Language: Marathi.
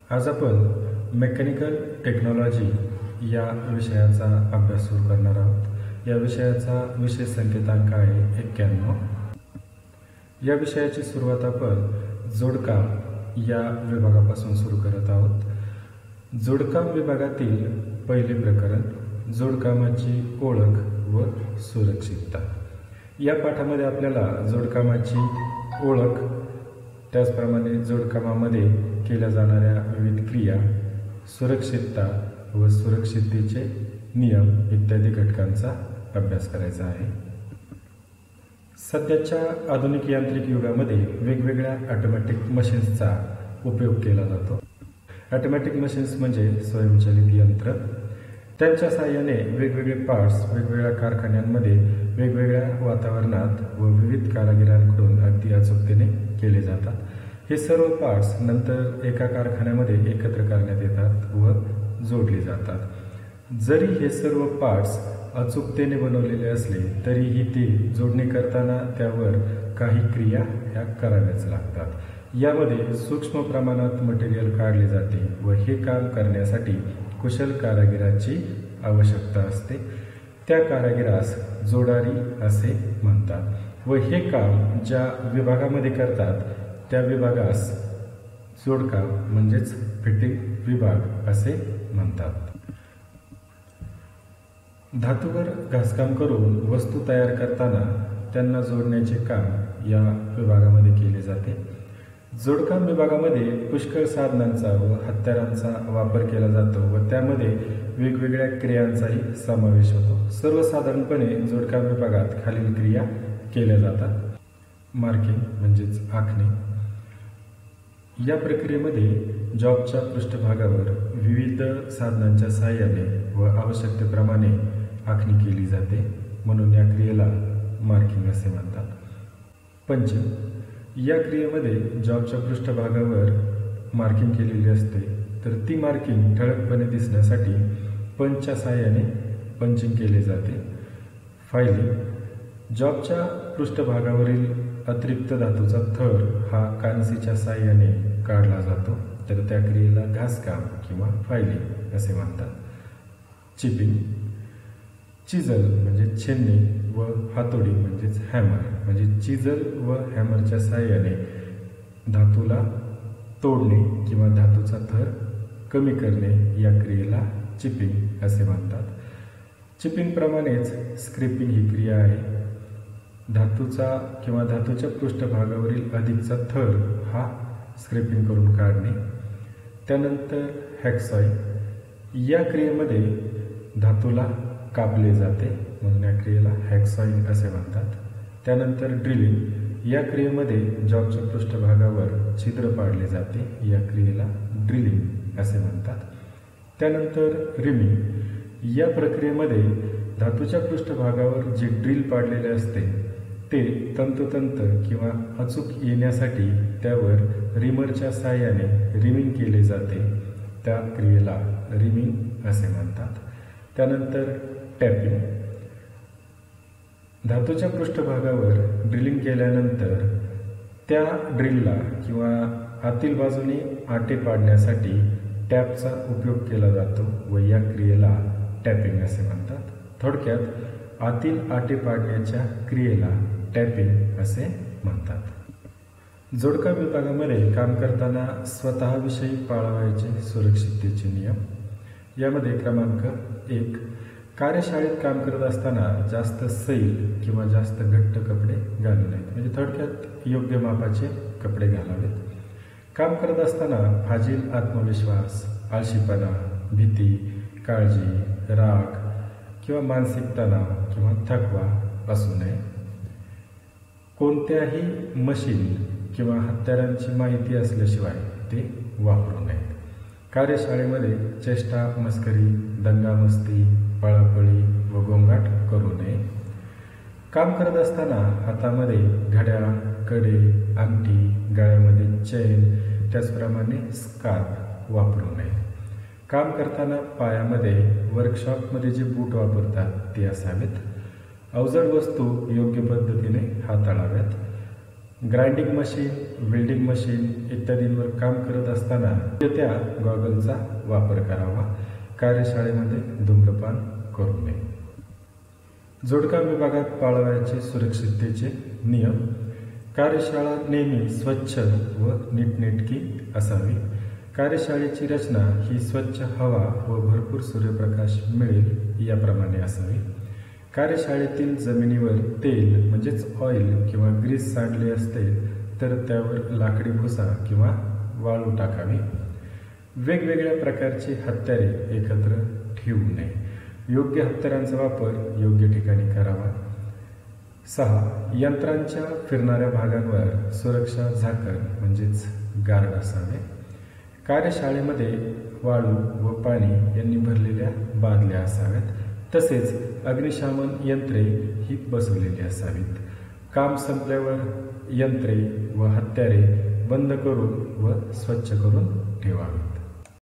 आज आपण मेकॅनिकल टेक्नॉलॉजी या विषयाचा अभ्यास सुरू करणार आहोत। या विषयाचा विषय संकेतांक आहे 91। या विषयाची सुरुवात आपण जोडकाम या विभागापासून सुरू करत आहोत। जोडकाम विभागातील पहिले प्रकरण जोडकामाची ओळख व सुरक्षितता। या पाठामध्ये आपल्याला जोडकामाची ओळख, त्याचप्रमाणे जोडकामामध्ये केल्या जाणाऱ्या विविध क्रिया, सुरक्षितता व सुरक्षिततेचे नियम इत्यादी घटकांचा अभ्यास करायचा आहे। सध्याच्या आधुनिक यांत्रिक युगामध्ये वेगवेगळ्या ऑटोमॅटिक मशीन्सचा उपयोग केला जातो। ऑटोमॅटिक मशीन्स म्हणजे स्वयंचलित यंत्र। त्यांच्या सहाय्याने वेगवेगळे पार्ट्स वेगवेगळ्या कारखान्यांमध्ये वेगवेगळ्या वातावरणात व विविध कारागिरांकडून अगदी अचूकतेने केले जातात। हे सर्व पार्ट्स नंतर एका कारखान्यामध्ये एकत्र करण्यात येतात व जोडले जातात। जरी हे सर्व पार्ट्स अचूकतेने बनवलेले असले तरीही ते जोडणी करताना त्यावर काही क्रिया ह्या कराव्याच लागतात। यामध्ये सूक्ष्म प्रमाणात मटेरियल काढले जाते व हे काम करण्यासाठी कुशल कारागिराची आवश्यकता असते। त्या कारागिरास जोडारी असे म्हणतात व हे काम ज्या विभागामध्ये करतात त्या विभागास जोडकाम म्हणजेच फिटिंग विभाग असे म्हणतात। धातूवर घासकाम करून वस्तू तयार करताना त्यांना जोडण्याचे काम या विभागामध्ये केले जाते। जोडकाम विभागामध्ये पुष्कळ साधनांचा व हत्यारांचा वापर केला जातो व त्यामध्ये वेगवेगळ्या क्रियांचाही समावेश होतो। सर्वसाधारणपणे जोडकाम विभागात खालील क्रिया केल्या जातात। मार्किंग म्हणजेच आखणे। या प्रक्रियेमध्ये जॉबच्या पृष्ठभागावर विविध साधनांच्या सहाय्याने व आवश्यकतेप्रमाणे आखणी केली जाते, म्हणून या क्रियेला मार्किंग असे म्हणतात। पंचिंग। या क्रियेमध्ये जॉबच्या पृष्ठभागावर मार्किंग केलेली असते, तर ती मार्किंग ठळकपणे दिसण्यासाठी पंचच्या सहाय्याने पंचिंग केले जाते। फायलिंग। जॉबच्या पृष्ठभागावरील अतिरिक्त धातूचा थर हा कानसीच्या सहाय्याने काढला जातो, तर त्या क्रियेला घासकाम किंवा फायलिंग असे म्हणतात। चिपिंग। चिजल म्हणजे छेदणे व हातोडी म्हणजेच हॅमर, म्हणजे चिजल व हॅमरच्या सहाय्याने धातूला तोडणे किंवा धातूचा थर कमी करणे या क्रियेला चिपिंग असे म्हणतात। चिपिंगप्रमाणेच स्क्रेपिंग ही क्रिया आहे। धातूचा किंवा धातूच्या पृष्ठभागावरील अधिकचा थर हा स्क्रेपिंग करून काढणे। त्यानंतर हॅक्सॉइंग। या क्रियेमध्ये धातूला कापले जाते, म्हणून या क्रियेला हॅक्सॉइंग असे म्हणतात। त्यानंतर ड्रिलिंग। या क्रियेमध्ये जॉबच्या पृष्ठभागावर छिद्र पाडले जाते, या क्रियेला ड्रिलिंग असे म्हणतात। त्यानंतर रिमिंग। या प्रक्रियेमध्ये धातूच्या पृष्ठभागावर जे ड्रिल पाडलेले असते ते तंतोतंत किंवा अचूक येण्यासाठी त्यावर रिमरच्या सहाय्याने रिमिंग केले जाते, त्या क्रियेला रिमिंग असे म्हणतात। त्यानंतर टॅपिंग। धातूच्या पृष्ठभागावर ड्रिलिंग केल्यानंतर त्या ड्रिलला किंवा आतील बाजूने आटे पाडण्यासाठी टॅपचा उपयोग केला जातो व या क्रियेला टॅपिंग असे म्हणतात। थोडक्यात आतील आटे पाडण्याच्या क्रियेला टॅपिंग असे म्हणतात। जोडकाम विभागामध्ये काम करताना स्वतःविषयी पाळावयाचे सुरक्षिततेचे नियम। यामध्ये क्रमांक 1, कार्यशाळेत काम करत असताना जास्त सैल किंवा जास्त घट्ट कपडे घालू नयेत, म्हणजे थोडक्यात योग्य मापाचे कपडे घालावेत। काम करत असताना फाजील आत्मविश्वास, आळशीपणा, भीती, काळजी, राग किंवा मानसिक तणाव किंवा थकवा असू नये। कोणत्याही मशीन किंवा हत्यारांची माहिती असल्याशिवाय ते वापरू नये। कार्यशाळेमध्ये चेष्टा मस्करी, दंगामस्ती, पळापळी व गोंगाट करू नये। काम करत असताना हातामध्ये घड्याळ, कडे, अंगठी, गळ्यामध्ये चैन, त्याचप्रमाणे स्कार्फ वापरू नये। काम करताना पायामध्ये वर्कशॉपमध्ये जे बूट वापरतात ते असावेत। अवजड वस्तू योग्य पद्धतीने हाताळाव्यात। ग्राइंडिंग मशीन वेल्डिंग मशीन इत्यादींवर काम करत असताना त्या गॉगलचा वापर करावा. कार्यशाळेमध्ये धूम्रपान करू नये. जोडकाम विभागात पाळावयाचे सुरक्षिततेचे नियम. कार्यशाळा नेहमी स्वच्छ व नीटनेटकी असावी. कार्यशाळेची रचना ही स्वच्छ हवा व भरपूर सूर्यप्रकाश मिळेल याप्रमाणे असावी. कार्यशाळेतील जमिनीवर तेल म्हणजेच ऑइल किंवा ग्रीस सांडले असते तर त्यावर लाकडी भुसा किंवा वाळू टाकावी. वेगवेगळ्या प्रकारची हत्यारे एकत्र ठेवू नये. योग्य हत्यारांचा वापर योग्य ठिकाणी करावा. 6. यंत्रांच्या फिरणाऱ्या भागांवर सुरक्षा झाकण म्हणजेच गार्ड असावे. कार्यशाळेमध्ये वाळू व पाणी यांनी भरलेल्या बादल्या असाव्यात. तसेच अग्निशमन यंत्रे ही बसवलेली असावीत. काम संपल्यावर यंत्रे व हत्यारे बंद करून व स्वच्छ करून ठेवावीत.